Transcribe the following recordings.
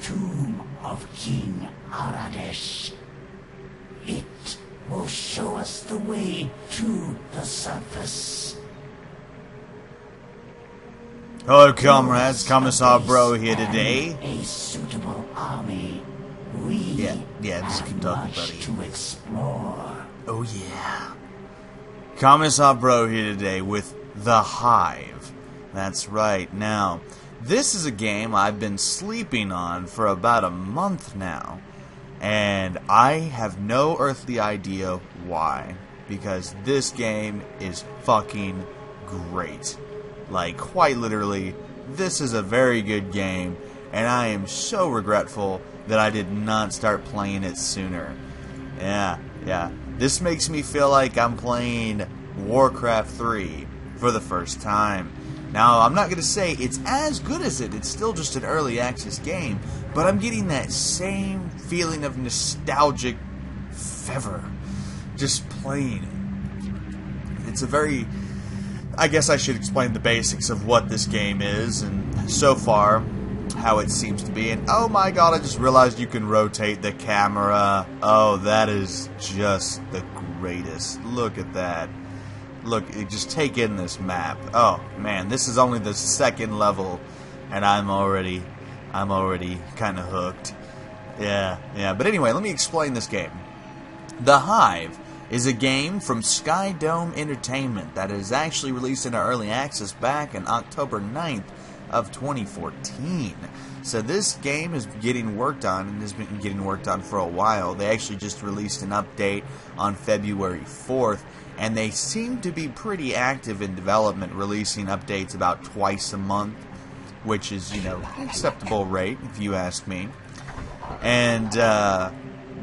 tomb of King Aradesh. It will show us the way to the surface. Hello, comrades. Commissar Bro here today. A suitable army. We just keep talking, buddy. to explore. Oh yeah. Commissar Bro here today with the Hive. That's right. Now, this is a game I've been sleeping on for about a month now. And I have no earthly idea why. Because this game is fucking great. Like, quite literally, this is a very good game, and I am so regretful that I did not start playing it sooner. Yeah. This makes me feel like I'm playing Warcraft 3 for the first time. Now, I'm not going to say it's as good as it. It's still just an early access game, but I'm getting that same feeling of nostalgic fervor just playing it. It's a very... I guess I should explain the basics of what this game is, and so far, how it seems to be. And oh my god, I just realized you can rotate the camera. Oh, that is just the greatest. Look at that. Look, just take in this map. Oh man, this is only the second level, and I'm already kind of hooked. Yeah. But anyway, let me explain this game. The Hive is a game from Skydome Entertainment that is actually released in early access back in October 9th of 2014. So this game is getting worked on, and has been getting worked on for a while. They actually just released an update on February 4th, and they seem to be pretty active in development, releasing updates about twice a month, which is, an acceptable rate, if you ask me. And,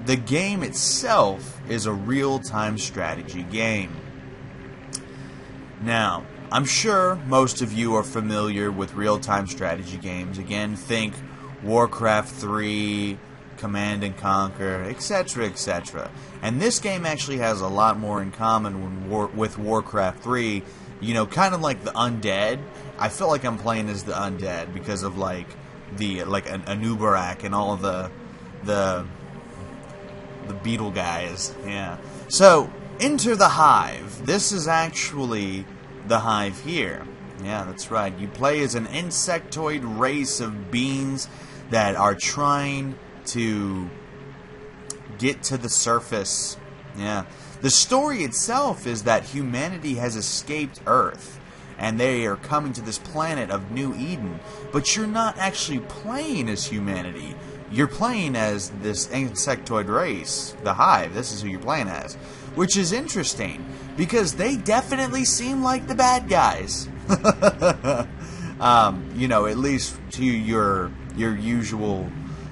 the game itself is a real-time strategy game. Now, I'm sure most of you are familiar with real-time strategy games. Again, think Warcraft 3, Command and Conquer, etc., etc. And this game actually has a lot more in common with Warcraft 3. Kind of like the Undead. I feel like I'm playing as the Undead because of an Anubarak and all of the beetle guys, yeah. So, enter the Hive. This is actually the Hive here. Yeah, that's right. You play as an insectoid race of beings that are trying to get to the surface. Yeah. The story itself is that humanity has escaped Earth, and they are coming to this planet of New Eden. But you're not actually playing as humanity. You're playing as this insectoid race, the Hive. This is who you're playing as. Which is interesting, because they definitely seem like the bad guys. At least to your usual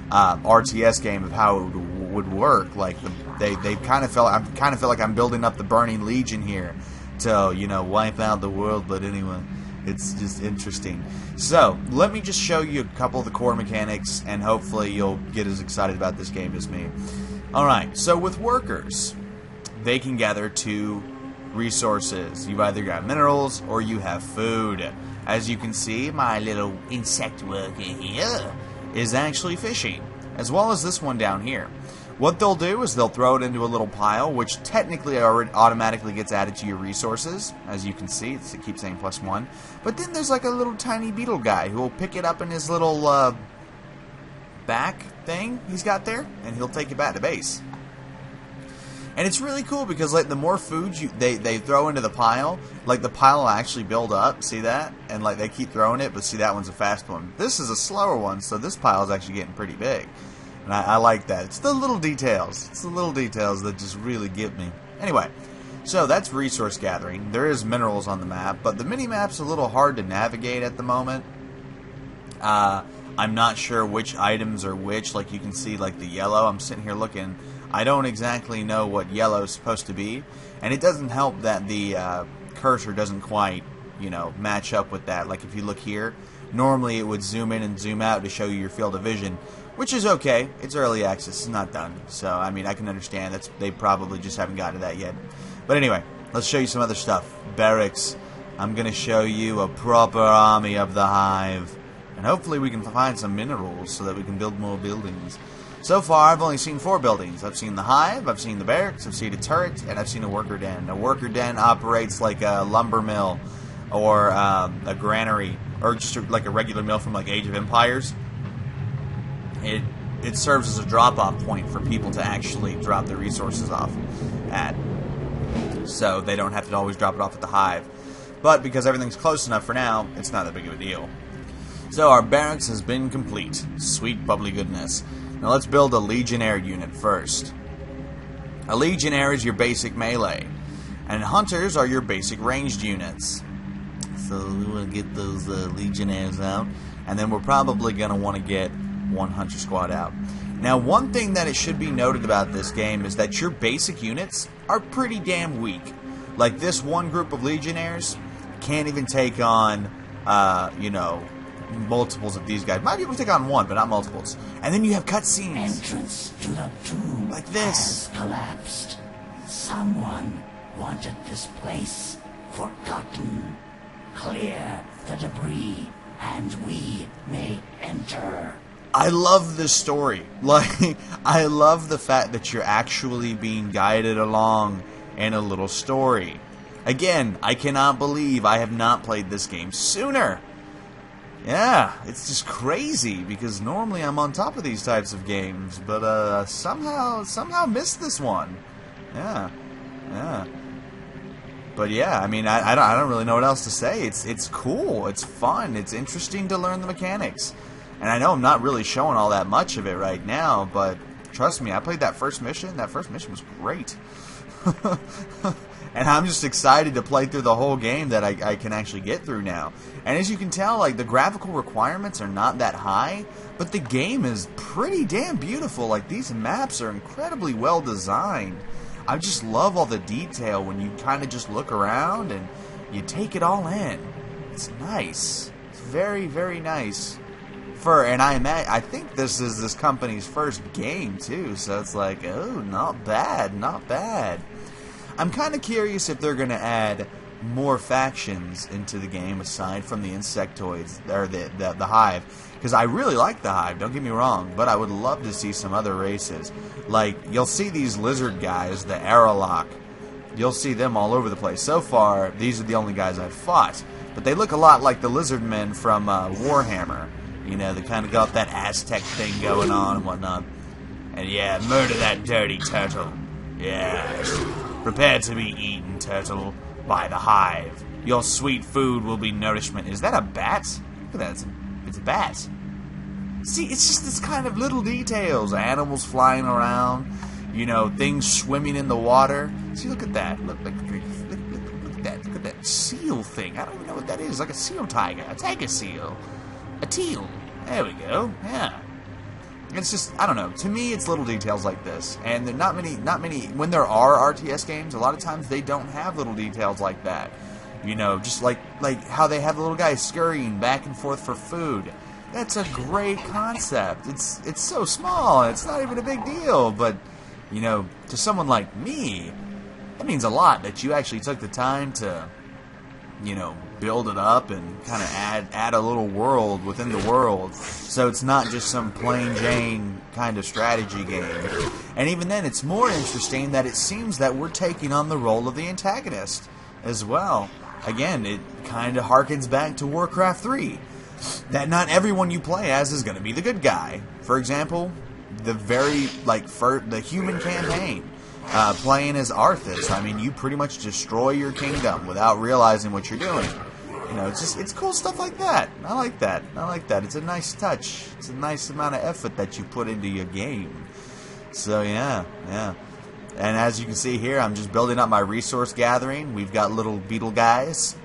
RTS game of how it would work. Like, they kind of feel like I'm building up the Burning Legion here to, wipe out the world, but anyway. It's just interesting. So, let me just show you a couple of the core mechanics, and hopefully you'll get as excited about this game as me. Alright, so with workers, they can gather 2 resources. You've either got minerals, or you have food. As you can see, my little insect worker here is actually fishing, as well as this one down here. What they'll do is they'll throw it into a little pile, which technically automatically gets added to your resources. As you can see, it keeps saying +1. But then there's like a little tiny beetle guy who will pick it up in his little back thing he's got there, and he'll take it back to base. And it's really cool because like the more food they throw into the pile, like the pile will actually build up. See that? And like they keep throwing it, but see that one's a fast one. This is a slower one, so this pile is actually getting pretty big. And I like that. It's the little details. It's the little details that just really get me. Anyway, so that's resource gathering. There is minerals on the map, but the mini-map's a little hard to navigate at the moment. I'm not sure which items are which. Like you can see like the yellow. I'm sitting here looking. I don't exactly know what yellow is supposed to be. And it doesn't help that the cursor doesn't quite, match up with that. Like if you look here, normally it would zoom in and zoom out to show you your field of vision. Which is okay. It's early access. It's not done. So, I mean, I can understand. They probably just haven't gotten to that yet. But anyway, let's show you some other stuff. Barracks. I'm going to show you a proper army of the Hive. And hopefully we can find some minerals so that we can build more buildings. So far, I've only seen 4 buildings. I've seen the Hive, I've seen the barracks, I've seen a turret, and I've seen a worker den. A worker den operates like a lumber mill or a granary, or just like a regular mill from like Age of Empires. It serves as a drop-off point for people to actually drop their resources off at. So they don't have to always drop it off at the Hive. But because everything's close enough for now, it's not that big of a deal. So our barracks has been complete. Sweet bubbly goodness. Now let's build a Legionnaire unit first. A Legionnaire is your basic melee, and Hunters are your basic ranged units. So we want to get those Legionnaires out, and then we're probably going to want to get one Hunter squad out. Now, one thing that it should be noted about this game is that your basic units are pretty damn weak. Like this one group of Legionnaires can't even take on, you know, multiples of these guys. Might be able to take on one, but not multiples. And then you have cutscenes. Entrance to the tomb like this. has collapsed. Someone wanted this place forgotten. Clear the debris, and we may enter. I love this story. Like, I love the fact that you're actually being guided along in a little story. Again, I cannot believe I have not played this game sooner. Yeah, it's just crazy, because normally I'm on top of these types of games, but somehow missed this one. Yeah. But yeah, I mean, I don't really know what else to say. It's cool, it's fun, it's interesting to learn the mechanics. And I know I'm not really showing all that much of it right now, but trust me, I played that first mission. That first mission was great. And I'm just excited to play through the whole game that I can actually get through now. And as you can tell, like, the graphical requirements are not that high, but the game is pretty damn beautiful. Like, these maps are incredibly well designed. I just love all the detail when you kind of just look around and you take it all in. It's nice. It's very, very nice. And I think this is this company's first game too, so it's like, oh, not bad, not bad. I'm kind of curious if they're going to add more factions into the game aside from the insectoids, or the Hive, because I really like the Hive, don't get me wrong, but I would love to see some other races. Like, you'll see these lizard guys, the Aerolock, you'll see them all over the place. So far, these are the only guys I've fought, but they look a lot like the lizard men from Warhammer. You know, they kind of got that Aztec thing going on and whatnot. And yeah, murder that dirty turtle. Yes. Prepare to be eaten, turtle, by the Hive. Your sweet food will be nourishment. Is that a bat? Look at that. It's a bat. See, it's just this kind of little details. Animals flying around. You know, things swimming in the water. See, look at that. Look at that. Look at that seal thing. I don't even know what that is. Like a seal tiger. A tiger seal. A teal. There we go. Yeah. It's just, I don't know. To me, it's little details like this. And there are not many, when there are RTS games, a lot of times they don't have little details like that. You know, just like how they have the little guy scurrying back and forth for food. That's a great concept. It's so small. It's not even a big deal. But, you know, to someone like me, it means a lot that you actually took the time to, you know, build it up and kind of add a little world within the world, so it's not just some plain Jane kind of strategy game. And even then, it's more interesting that it seems that we're taking on the role of the antagonist as well. Again, it kind of harkens back to Warcraft 3, that not everyone you play as is going to be the good guy. For example, the the human campaign. Playing as Arthas, I mean, you pretty much destroy your kingdom without realizing what you're doing. You know, it's cool stuff like that. I like that. It's a nice touch. It's a nice amount of effort that you put into your game. So yeah. And as you can see here, I'm just building up my resource gathering. We've got little beetle guys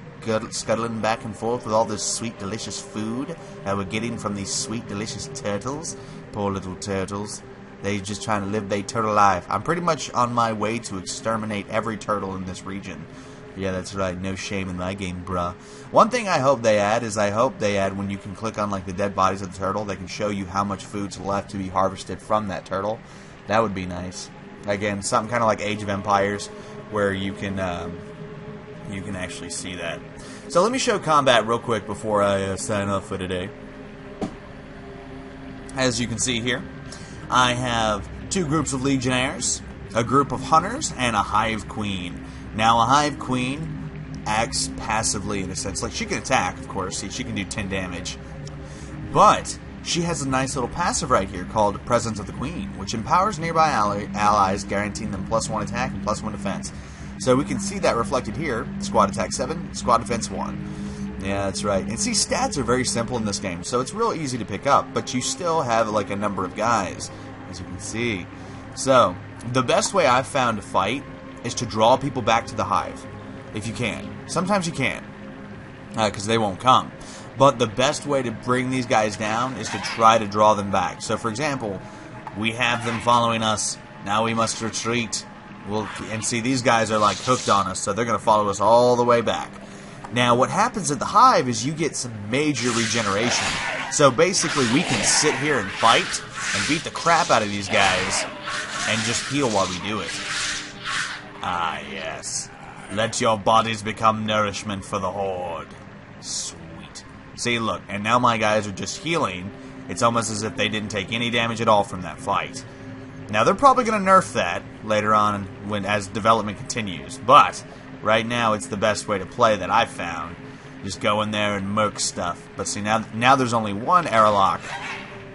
scuttling back and forth with all this sweet, delicious food that we're getting from these sweet, delicious turtles. Poor little turtles. They just trying to live their turtle life. I'm pretty much on my way to exterminate every turtle in this region. Yeah, that's right. No shame in my game, bruh. One thing I hope they add is when you can click on like the dead bodies of the turtle, they can show you how much food's left to be harvested from that turtle. That would be nice. Again, something kind of like Age of Empires, where you can actually see that. So let me show combat real quick before I sign off for today. As you can see here, I have 2 groups of legionnaires, a group of hunters, and a hive queen. Now, a hive queen acts passively in a sense. Like, she can attack, of course. See, she can do 10 damage. But she has a nice little passive right here called Presence of the Queen, which empowers nearby allies, guaranteeing them +1 attack and +1 defense. So we can see that reflected here. Squad attack 7, squad defense 1. Yeah, that's right. And see, stats are very simple in this game, so it's real easy to pick up, but you still have like a number of guys, as you can see. So, the best way I've found to fight is to draw people back to the hive, if you can. Sometimes you can't, because they won't come. But the best way to bring these guys down is to try to draw them back. So, for example, we have them following us. Now we must retreat. And see, these guys are like hooked on us, so they're going to follow us all the way back. Now, what happens at the hive is you get some major regeneration. So basically, we can sit here and fight and beat the crap out of these guys and just heal while we do it. Ah, yes. Let your bodies become nourishment for the horde. Sweet. See, look, and now my guys are just healing. It's almost as if they didn't take any damage at all from that fight. Now, they're probably going to nerf that later on as development continues, but right now it's the best way to play that I've found. Just go in there and murk stuff. But see, now there's only one airlock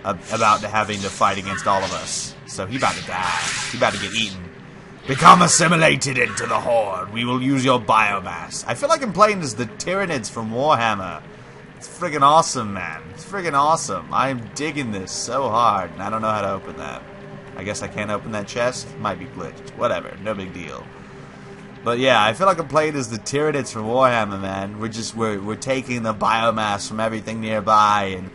about to having to fight against all of us. So he about to die. He about to get eaten. Become assimilated into the horde. We will use your biomass. I feel like I'm playing as the Tyranids from Warhammer. It's friggin' awesome, man. It's friggin' awesome. I'm digging this so hard, and I don't know how to open that. I guess I can't open that chest. Might be glitched. Whatever. No big deal. But yeah, I feel like I'm playing as the Tyranids from Warhammer, man. We're taking the biomass from everything nearby and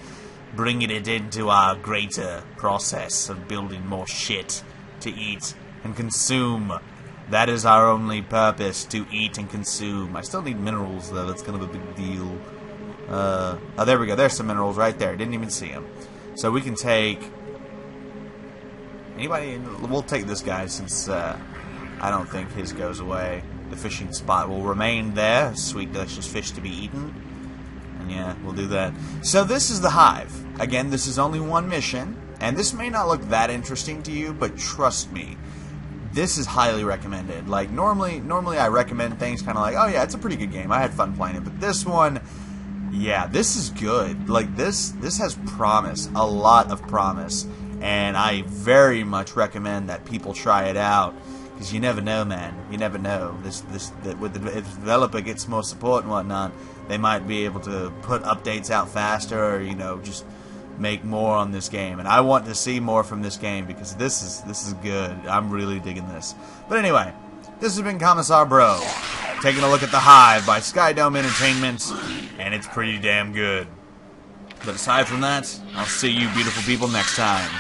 bringing it into our greater process of building more shit to eat and consume. That is our only purpose, to eat and consume. I still need minerals, though. That's kind of a big deal. Oh, there we go. There's some minerals right there. Didn't even see them. So we can take... Anybody? We'll take this guy since I don't think his goes away. The fishing spot will remain there. Sweet, delicious fish to be eaten. And yeah, we'll do that. So this is the hive. Again, this is only one mission. And this may not look that interesting to you, but trust me, this is highly recommended. Like, normally I recommend things kind of like, oh yeah, it's a pretty good game. I had fun playing it. But this one, yeah, this is good. Like, this has promise. A lot of promise. And I very much recommend that people try it out, because you never know, man. You never know. If the developer gets more support and whatnot, they might be able to put updates out faster, or just make more on this game. And I want to see more from this game, because this is good. I'm really digging this. But anyway, this has been Commissar Bro, taking a look at the Hive by Skydome Entertainment, and it's pretty damn good. But aside from that, I'll see you beautiful people next time.